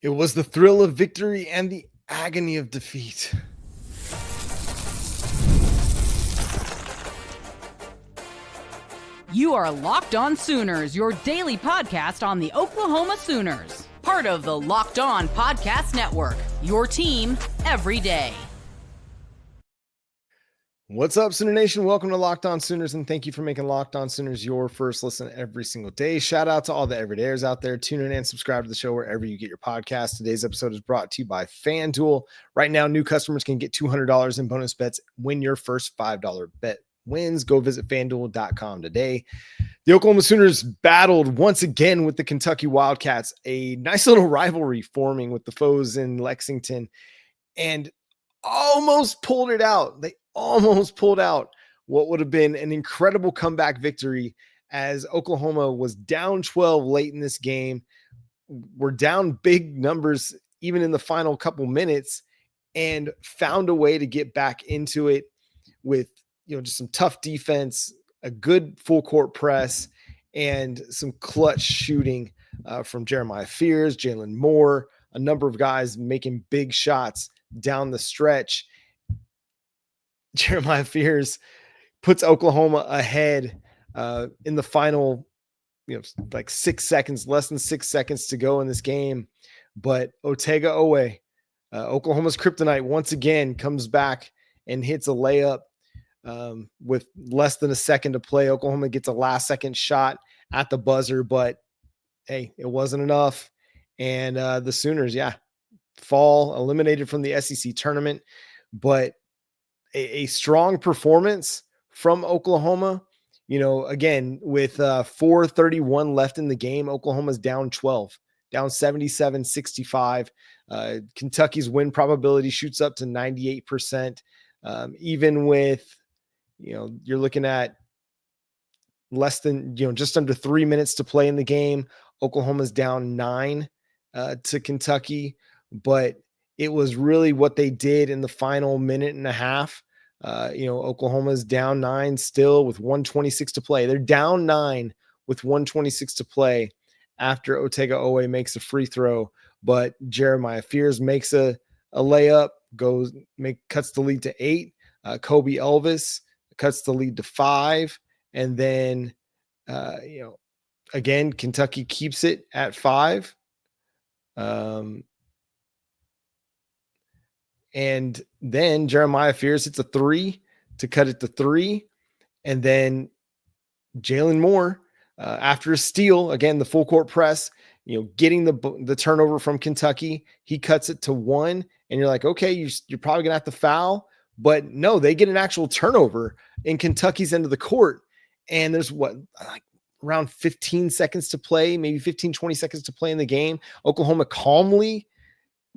It was the thrill of victory and the agony of defeat. You are Locked On Sooners, your daily podcast on the Oklahoma Sooners. Part of the Locked On Podcast Network, your team every day. What's up, Sooner Nation? Welcome to Locked On Sooners, and thank you for making Locked On Sooners your first listen every single day. Shout out to all the everydayers out there. Tune in and subscribe to the show wherever you get your podcast. Today's episode is brought to you by FanDuel. Right now, new customers can get $200 in bonus bets when your first $5 bet wins. Go visit FanDuel.com today. The Oklahoma Sooners battled once again with the Kentucky Wildcats, a nice little rivalry forming with the foes in Lexington, and almost pulled it out. They almost pulled out what would have been an incredible comeback victory, as Oklahoma was down 12 late in this game. We're down big numbers even in the final couple minutes, and found a way to get back into it with, just some tough defense, a good full court press, and some clutch shooting from Jeremiah Fears, Jalen Moore, a number of guys making big shots down the stretch. Jeremiah Fears puts Oklahoma ahead in the final, like 6 seconds, less than 6 seconds to go in this game. But Otega-Oweh, Oklahoma's kryptonite, once again comes back and hits a layup with less than a second to play. Oklahoma gets a last second shot at the buzzer, but hey, it wasn't enough. And the Sooners, fall eliminated from the SEC tournament, but a strong performance from Oklahoma. Again, with 4:31 left in the game, Oklahoma's down 12, down 77-65. Kentucky's win probability shoots up to 98%. Even with, you're looking at less than, just under 3 minutes to play in the game, Oklahoma's down 9 to Kentucky, but it was really what they did in the final minute and a half. Oklahoma's down 9 still with 1:26 to play. They're down 9 with 1:26 to play after Otega-Oweh makes a free throw, but Jeremiah Fears makes a layup, cuts the lead to 8. Kobe Elvis cuts the lead to 5. And then, again, Kentucky keeps it at 5. And then Jeremiah Fears hits a 3 to cut it to 3. And then Jalen Moore, after a steal, again, the full court press, getting the turnover from Kentucky, he cuts it to 1. And you're like, okay, you're probably going to have to foul. But no, they get an actual turnover in Kentucky's end of the court. And there's around 15 seconds to play, maybe 15, 20 seconds to play in the game. Oklahoma calmly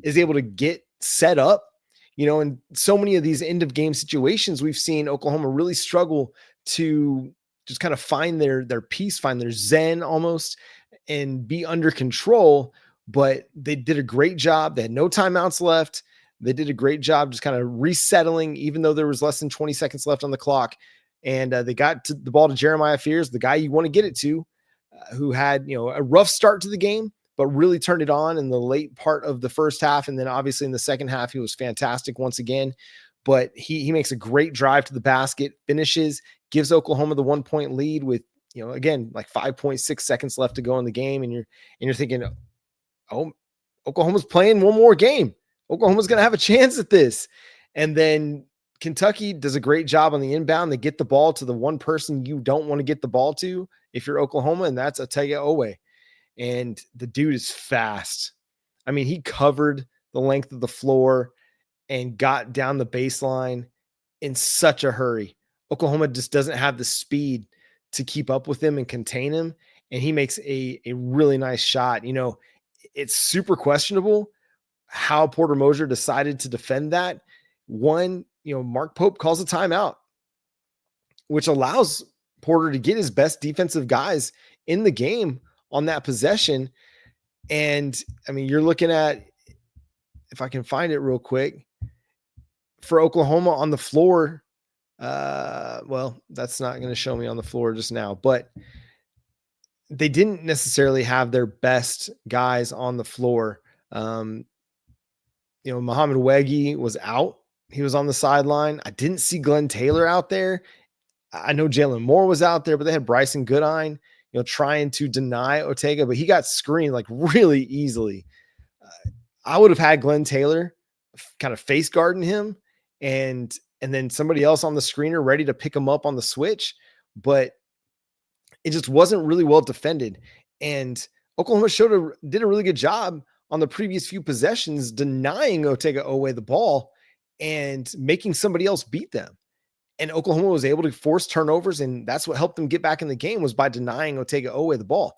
is able to get set up. In so many of these end of game situations, we've seen Oklahoma really struggle to just kind of find their peace, find their zen almost, and be under control. But they did a great job. They had no timeouts left. They did a great job just kind of resettling, even though there was less than 20 seconds left on the clock. And they got the ball to Jeremiah Fears, the guy you want to get it to, who had, a rough start to the game, but really turned it on in the late part of the first half. And then obviously in the second half, he was fantastic once again. But he makes a great drive to the basket, finishes, gives Oklahoma the 1-point lead with, again, like 5.6 seconds left to go in the game. And you're thinking, oh, Oklahoma's playing one more game. Oklahoma's going to have a chance at this. And then Kentucky does a great job on the inbound. They get the ball to the one person you don't want to get the ball to if you're Oklahoma, and that's Otega-Oweh. And the dude is fast. I mean, he covered the length of the floor and got down the baseline in such a hurry. Oklahoma just doesn't have the speed to keep up with him and contain him. And he makes a really nice shot. It's super questionable how Porter Moser decided to defend that. One, Mark Pope calls a timeout, which allows Porter to get his best defensive guys in the game on that possession. And I mean, you're looking at, if I can find it real quick, for Oklahoma on the floor. Well, that's not going to show me on the floor just now, but they didn't necessarily have their best guys on the floor. Um, Muhammad Wegi was out. He was on the sideline. I didn't see Glenn Taylor out there. I know Jalen Moore was out there, but they had Bryson Goodine, trying to deny Ortega, but he got screened like really easily. I would have had Glenn Taylor kind of face guarding him and then somebody else on the screener ready to pick him up on the switch, but it just wasn't really well defended. And Oklahoma did a really good job on the previous few possessions denying Otega Owe the ball and making somebody else beat them. And Oklahoma was able to force turnovers, and that's what helped them get back in the game was by denying Otega Owe the ball.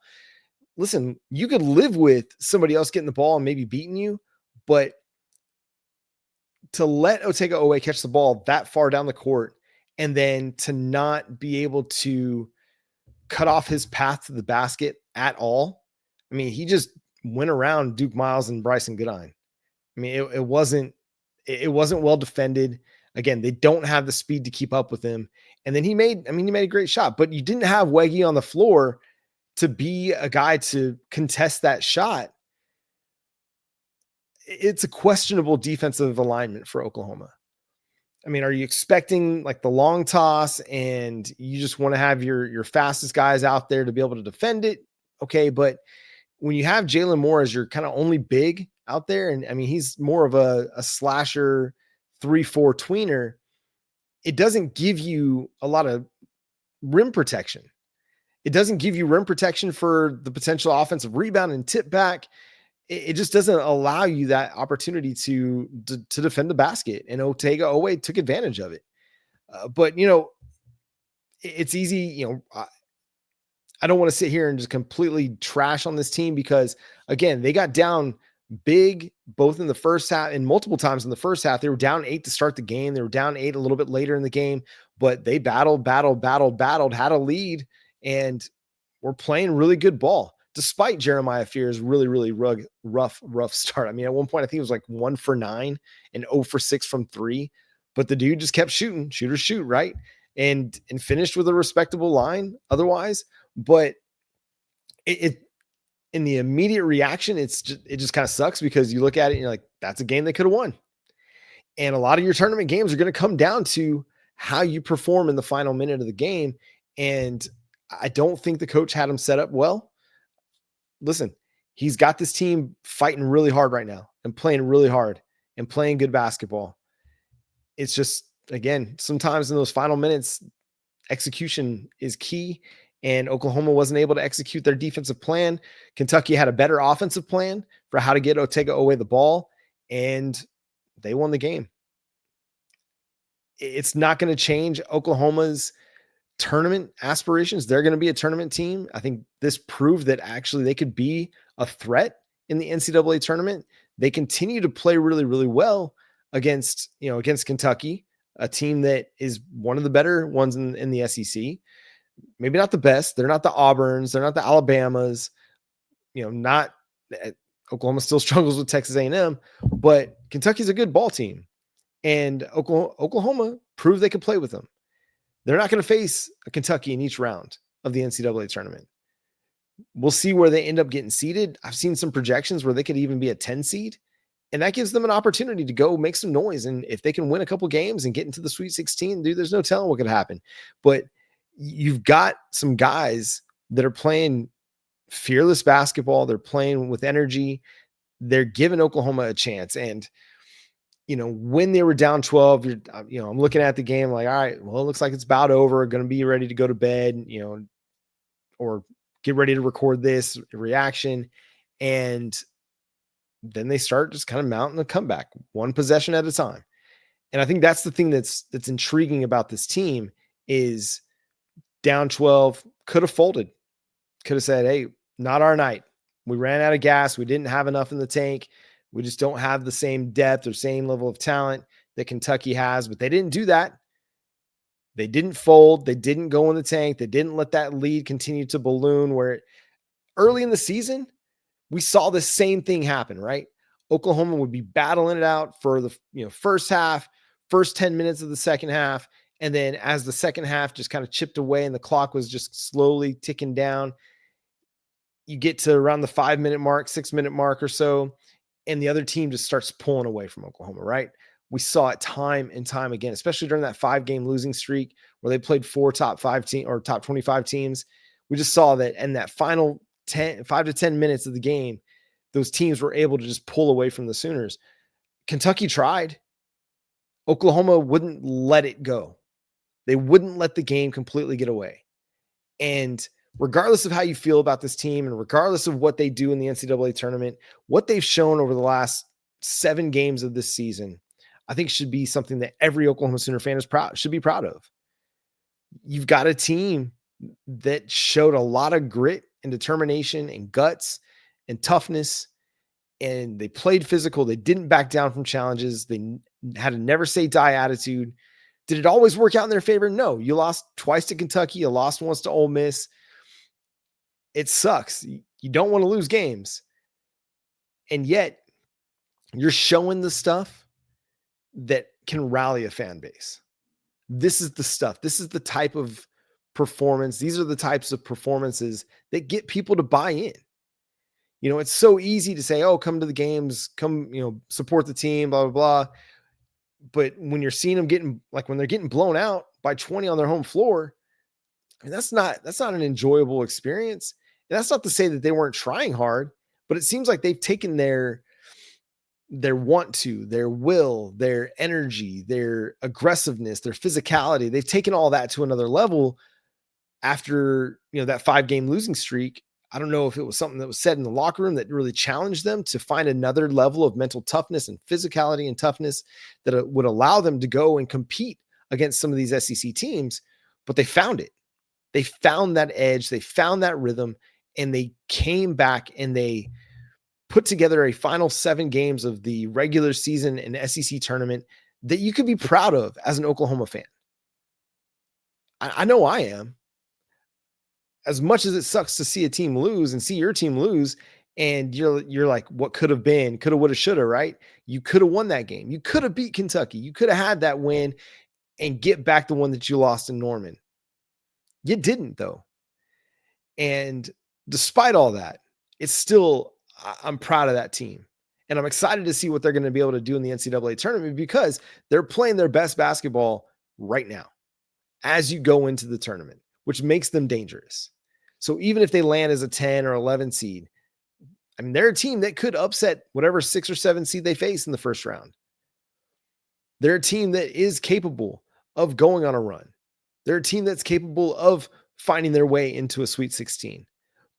Listen, you could live with somebody else getting the ball and maybe beating you, but to let Otega Owe catch the ball that far down the court and then to not be able to cut off his path to the basket at all. I mean, he just went around Duke Miles and Bryson Goodine. I mean, it wasn't well defended. Again, they don't have the speed to keep up with him. And then he made a great shot, but you didn't have Wegi on the floor to be a guy to contest that shot. It's a questionable defensive alignment for Oklahoma. I mean, are you expecting like the long toss and you just want to have your fastest guys out there to be able to defend it? Okay. But when you have Jalen Moore as your kind of only big out there, and I mean, he's more of a slasher 3-4 tweener, it doesn't give you a lot of rim protection. It doesn't give you rim protection for the potential offensive rebound and tip back. It just doesn't allow you that opportunity to defend the basket. And Otega Owe took advantage of it. But, it's easy. I don't want to sit here and just completely trash on this team because, again, they got down big both in the first half and multiple times in the first half. They were down 8 to start the game. They were down 8 a little bit later in the game, but they battled, had a lead, and were playing really good ball. Despite Jeremiah Fear's really, really rough start. I mean, at one point, I think it was like 1 for 9 and 0 for 6 from 3, but the dude just kept shooting, shoot, right? And finished with a respectable line otherwise. But it in the immediate reaction, it just kind of sucks because you look at it and you're like, that's a game they could have won. And a lot of your tournament games are going to come down to how you perform in the final minute of the game. And I don't think the coach had him set up well. Listen, he's got this team fighting really hard right now and playing really hard and playing good basketball. It's just, again, sometimes in those final minutes, execution is key, and Oklahoma wasn't able to execute their defensive plan. Kentucky had a better offensive plan for how to get Otega Owe the ball, and they won the game. It's not going to change Oklahoma's tournament aspirations. They're going to be a tournament team. I think this proved that actually they could be a threat in the NCAA tournament. They continue to play really, really well against Kentucky, a team that is one of the better ones in the SEC. Maybe not the best. They're not the Auburns. They're not the Alabamas. Oklahoma still struggles with Texas A&M, but Kentucky's a good ball team. And Oklahoma proved they could play with them. They're not going to face a Kentucky in each round of the NCAA tournament. We'll see where they end up getting seeded. I've seen some projections where they could even be a 10 seed, and that gives them an opportunity to go make some noise. And if they can win a couple games and get into the Sweet 16, dude, there's no telling what could happen. But you've got some guys that are playing fearless basketball. They're playing with energy. They're giving Oklahoma a chance. And, when they were down 12, I'm looking at the game like, all right, well, it looks like it's about over. Going to be ready to go to bed, or get ready to record this reaction. And then they start just kind of mounting a comeback, one possession at a time. And I think that's the thing that's intriguing about this team is down 12, could have folded, could have said, hey, not our night. We ran out of gas. We didn't have enough in the tank. We just don't have the same depth or same level of talent that Kentucky has, but they didn't do that. They didn't fold. They didn't go in the tank. They didn't let that lead continue to balloon where early in the season, we saw the same thing happen, right? Oklahoma would be battling it out for the first half, first 10 minutes of the second half. And then as the second half just kind of chipped away and the clock was just slowly ticking down, you get to around the 5-minute mark, 6-minute mark or so, and the other team just starts pulling away from Oklahoma, right? We saw it time and time again, especially during that 5-game losing streak where they played 4 top 5 team or top 25 teams. We just saw that in that final 5 to 10 minutes of the game, those teams were able to just pull away from the Sooners. Kentucky tried. Oklahoma wouldn't let it go. They wouldn't let the game completely get away. And regardless of how you feel about this team and regardless of what they do in the NCAA tournament, what they've shown over the last 7 games of this season, I think should be something that every Oklahoma Sooner fan should be proud of. You've got a team that showed a lot of grit and determination and guts and toughness, and they played physical. They didn't back down from challenges. They had a never say die attitude. Did it always work out in their favor? No. You lost twice to Kentucky. You lost once to Ole Miss. It sucks. You don't want to lose games. And yet, you're showing the stuff that can rally a fan base. This is the stuff. This is the type of performance. These are the types of performances that get people to buy in. You know, it's so easy to say, oh, come to the games, come, support the team, blah, blah, blah. But when you're seeing them when they're getting blown out by 20 on their home floor, I mean, that's not an enjoyable experience. And that's not to say that they weren't trying hard, but it seems like they've taken their want to, their will, their energy, their aggressiveness, their physicality. They've taken all that to another level after, that 5-game losing streak. I don't know if it was something that was said in the locker room that really challenged them to find another level of mental toughness and physicality and toughness that would allow them to go and compete against some of these SEC teams, but they found it. They found that edge. They found that rhythm, and they came back and they put together a final 7 games of the regular season and SEC tournament that you could be proud of as an Oklahoma fan. I know I am. As much as it sucks to see a team lose and see your team lose, and you're like, what could have been, coulda, woulda, shoulda, right? You could have won that game. You could have beat Kentucky. You could have had that win and get back the one that you lost in Norman. You didn't, though. And despite all that, it's still, I'm proud of that team. And I'm excited to see what they're going to be able to do in the NCAA tournament because they're playing their best basketball right now as you go into the tournament, which makes them dangerous. So even if they land as a 10 or 11 seed, I mean, they're a team that could upset whatever 6 or 7 seed they face in the first round. They're a team that is capable of going on a run. They're a team that's capable of finding their way into a Sweet 16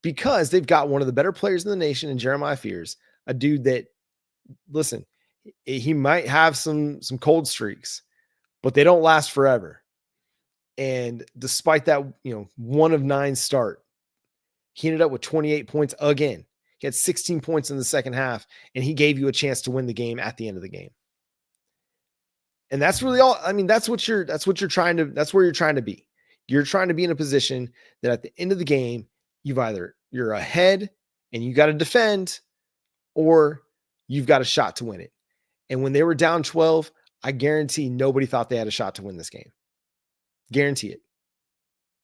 because they've got one of the better players in the nation in Jeremiah Fears, a dude that, listen, he might have some cold streaks, but they don't last forever. And despite that, 1 of 9 start, he ended up with 28 points again. He had 16 points in the second half, and he gave you a chance to win the game at the end of the game. And that's really all. I mean, that's where you're trying to be. You're trying to be in a position that at the end of the game, you're ahead and you got to defend, or you've got a shot to win it. And when they were down 12, I guarantee nobody thought they had a shot to win this game. Guarantee it.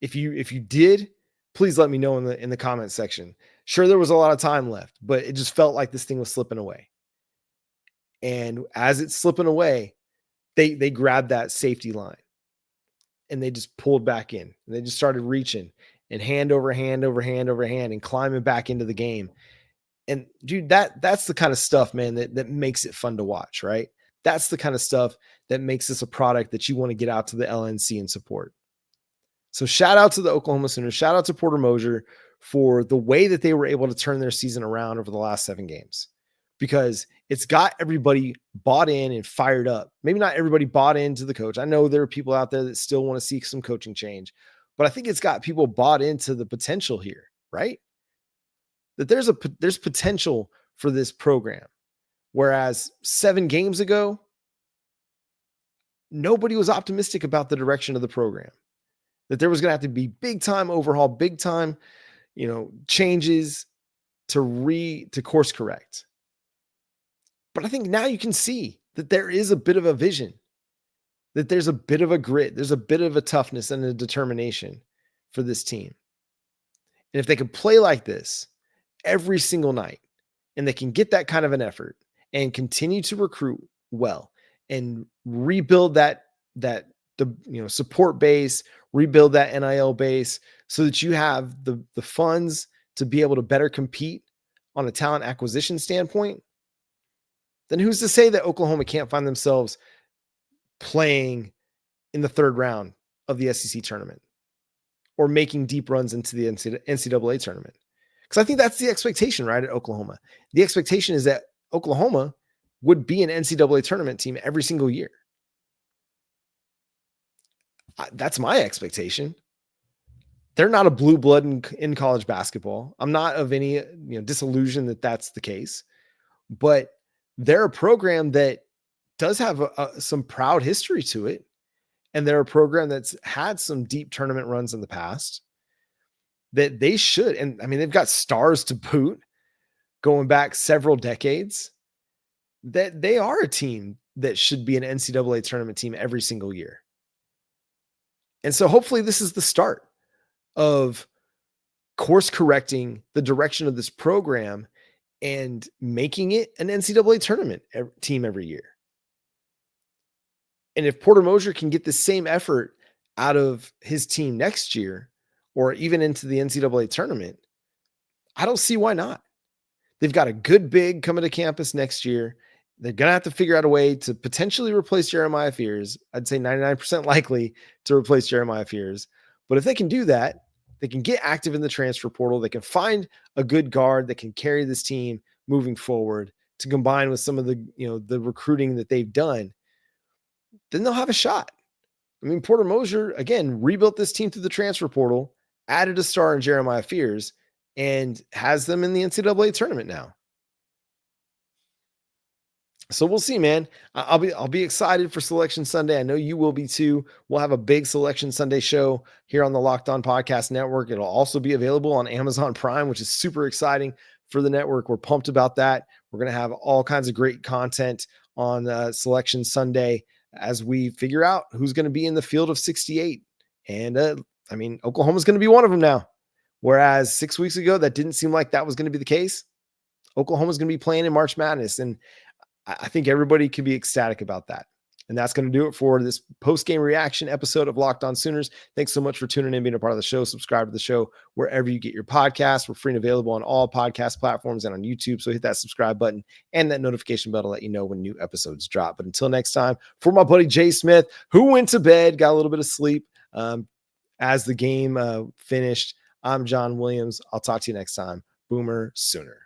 If you did, please let me know in the comments section. Sure, there was a lot of time left, but it just felt like this thing was slipping away. And as it's slipping away, they grabbed that safety line and they just pulled back in. And they just started reaching and hand over hand over hand over hand and climbing back into the game. And dude, that's the kind of stuff, man, that makes it fun to watch, right? That's the kind of stuff that makes this a product that you want to get out to the LNC and support. So shout out to the Oklahoma Sooners. Shout out to Porter Moser for the way that they were able to turn their season around over the last 7 games, because it's got everybody bought in and fired up. Maybe not everybody bought into the coach. I know there are people out there that still want to seek some coaching change, but I think it's got people bought into the potential here, right? That there's potential for this program. Whereas 7 games ago, nobody was optimistic about the direction of the program. That there was going to have to be big time overhaul, big time, changes to course correct. But I think now you can see that there is a bit of a vision, that there's a bit of a grit, there's a bit of a toughness and a determination for this team. And if they can play like this every single night, and they can get that kind of an effort, and continue to recruit well and rebuild that support base, rebuild that NIL base so that you have the funds to be able to better compete on a talent acquisition standpoint, then who's to say that Oklahoma can't find themselves playing in the third round of the SEC tournament or making deep runs into the NCAA tournament? Because I think that's the expectation, right, at Oklahoma. The expectation is that Oklahoma would be an NCAA tournament team every single year. That's my expectation. They're not a blue blood in college basketball. I'm not of any disillusion that that's the case, but they're a program that does have some proud history to it. And they're a program that's had some deep tournament runs in the past that they should. And I mean, they've got stars to boot going back several decades, that they are a team that should be an NCAA tournament team every single year. And so hopefully this is the start of course correcting the direction of this program and making it an NCAA tournament team every year. And if Porter Moser can get the same effort out of his team next year, or even into the NCAA tournament, I don't see why not. They've got a good big coming to campus next year. They're going to have to figure out a way to potentially replace Jeremiah Fears. I'd say 99% likely to replace Jeremiah Fears. But if they can do that, they can get active in the transfer portal. They can find a good guard that can carry this team moving forward to combine with some of the recruiting that they've done. Then they'll have a shot. I mean, Porter Moser, again, rebuilt this team through the transfer portal, added a star in Jeremiah Fears, and has them in the NCAA tournament now. So we'll see, man. I'll be excited for Selection Sunday. I know you will be too. We'll have a big Selection Sunday show here on the Locked On Podcast Network. It'll also be available on Amazon Prime, which is super exciting for the network. We're pumped about that. We're going to have all kinds of great content on Selection Sunday as we figure out who's going to be in the field of 68. And I mean, Oklahoma's going to be one of them now. Whereas 6 weeks ago, that didn't seem like that was going to be the case. Oklahoma's going to be playing in March Madness. And I think everybody can be ecstatic about that. And that's going to do it for this post-game reaction episode of Locked On Sooners. Thanks so much for tuning in, being a part of the show. Subscribe to the show wherever you get your podcasts. We're free and available on all podcast platforms and on YouTube. So hit that subscribe button and that notification bell to let you know when new episodes drop. But until next time, for my buddy Jay Smith, who went to bed, got a little bit of sleep as the game finished, I'm John Williams. I'll talk to you next time. Boomer Sooner.